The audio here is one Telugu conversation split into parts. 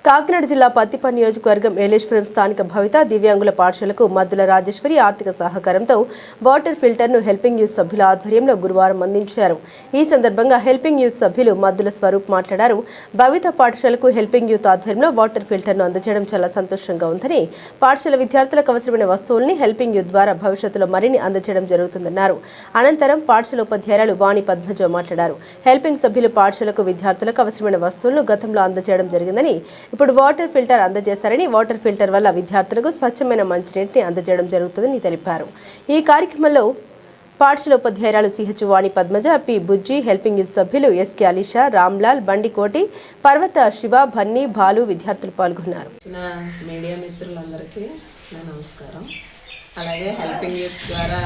కాకినాడ జిల్లా పత్తిపల్లి నియోజకవర్గం ఏలేశ్వరం స్థానిక భవిత దివ్యాంగుల పాఠశాలకు మద్దుల రాజేశ్వరి ఆర్థిక సహకారంతో వాటర్ ఫిల్టర్ను హెల్పింగ్ యూత్ సభ్యుల ఆధ్వర్యంలో గురువారం అందించారు. ఈ సందర్భంగా హెల్పింగ్ యూత్ సభ్యులు మద్దుల స్వరూప్ మాట్లాడారు. భవిత పాఠశాలకు హెల్పింగ్ యూత్ ఆధ్వర్యంలో వాటర్ ఫిల్టర్ను అందజేయడం చాలా సంతోషంగా ఉందని, పాఠశాల విద్యార్థులకు అవసరమైన వస్తువుల్ని హెల్పింగ్ యూత్ ద్వారా భవిష్యత్తులో మరిన్ని అందజేయడం జరుగుతుందన్నారు. అనంతరం పాఠశాల ఉపాధ్యాయురాలు వాణి పద్మజ మాట్లాడారు. హెల్పింగ్ సభ్యులు పాఠశాలకు విద్యార్థులకు అవసరమైన వస్తువులను గతంలో అందజేయడం జరిగిందని, ఇప్పుడు వాటర్ ఫిల్టర్ అందజేశారని, వాటర్ ఫిల్టర్ వల్ల విద్యార్థులకు స్వచ్ఛమైన మంచినీటిని అందజేయడం జరుగుతుందని తెలిపారు. ఈ కార్యక్రమంలో పాఠశాల ఉపాధ్యాయురాలు సిహెచ్ వాణి పద్మజ, పి బుజ్జి, హెల్పింగ్ యూత్ సభ్యులు ఎస్కే అలీషా, రామ్లాల్, బండికోటి, పర్వత, శివ, భన్ని, బాలు విద్యార్థులు పాల్గొన్నారు. మీడియా మిత్రులందరికీ నమస్కారం. అలాగే హెల్పింగ్ యూత్ ద్వారా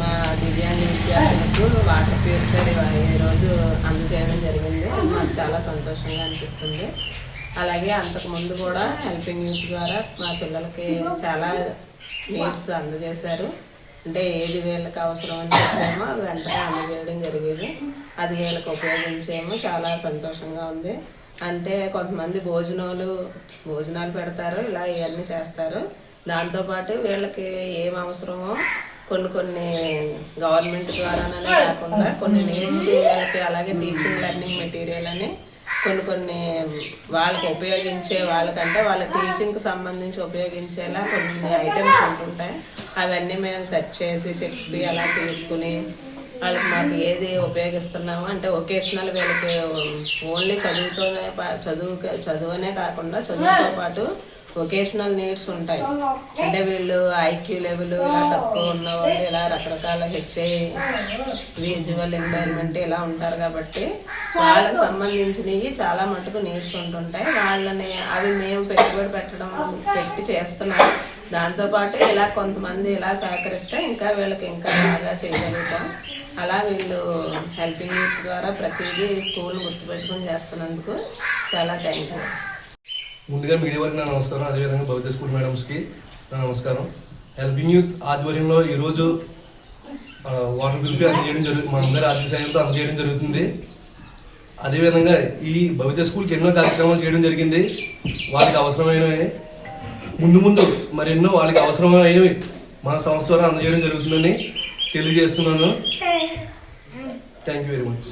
మా దివ్యాంగ విద్యార్థులకు వాటర్ ప్యూరిఫైర్ ఈరోజు అందజేయడం జరిగింది. మాకు చాలా సంతోషంగా అనిపిస్తుంది. అలాగే అంతకుముందు కూడా హెల్పింగ్ యూత్ ద్వారా మా పిల్లలకి చాలా నీడ్స్ అందజేశారు. అంటే ఏది వీళ్ళకి అవసరం అని చెప్పేమో అది వెంటనే అందజేయడం జరిగేది. అది వీళ్ళకి ఉపయోగించేమో చాలా సంతోషంగా ఉంది. అంటే కొంతమంది భోజనాలు పెడతారు, ఇలా ఇవన్నీ చేస్తారు. దాంతోపాటు వీళ్ళకి ఏం అవసరమో కొన్ని గవర్నమెంట్ ద్వారానే కాకుండా కొన్ని నీడ్స్ వీళ్ళకి, అలాగే టీచింగ్ లెర్నింగ్ మెటీరియల్ అని కొన్ని వాళ్ళకి ఉపయోగించే వాళ్ళకంటే వాళ్ళ టీచింగ్కి సంబంధించి ఉపయోగించేలా కొన్ని ఐటమ్స్ ఉంటుంటాయి. అవన్నీ మేము సెర్చ్ చేసి చెప్పి అలా తీసుకుని వాళ్ళకి మాకు ఏది ఉపయోగిస్తున్నామో, అంటే ఒకేషనల్ వీళ్ళకి ఓన్లీ చదువునే కాకుండా చదువుతో పాటు వొకేషనల్ నీడ్స్ ఉంటాయి. అంటే వీళ్ళు ఐక్యూ లెవెల్ ఇలా తక్కువ ఉన్న వాళ్ళు ఇలా రకరకాల హెచ్ఐ, విజువల్ ఎంవైర్న్మెంట్ ఇలా ఉంటారు. కాబట్టి వాళ్ళకి సంబంధించినవి చాలా మటుకు నీడ్స్ ఉంటుంటాయి. వాళ్ళని అవి మేము పెట్టి చేస్తున్నాం. దాంతోపాటు ఇలా కొంతమంది ఇలా సహకరిస్తే ఇంకా వీళ్ళకి ఇంకా బాగా చేయగలుగుతాం. అలా వీళ్ళు హెల్పింగ్ యూత్ ద్వారా ప్రతిదీ స్కూల్ గుర్తుపెట్టుకుని చేస్తున్నందుకు చాలా థ్యాంక్ యూ. ముందుగా మీడియా వారికి నా నమస్కారం. అదేవిధంగా భవిత స్కూల్ మేడమ్స్కి నా నమస్కారం. హెల్పింగ్ యూత్ ఆధ్వర్యంలో ఈరోజు వాటర్ ప్యూరిఫై అందజేయడం జరుగుతుంది. మనందరి ఆర్థిక సాయంతో అందజేయడం జరుగుతుంది. అదేవిధంగా ఈ భవిత స్కూల్కి ఎన్నో కార్యక్రమాలు చేయడం జరిగింది. వాళ్ళకి అవసరమైనవి ముందు మరెన్నో వాళ్ళకి అవసరమైనవి మన సంస్థ ద్వారా అందజేయడం జరుగుతుందని తెలియజేస్తున్నాను. Thank you very much.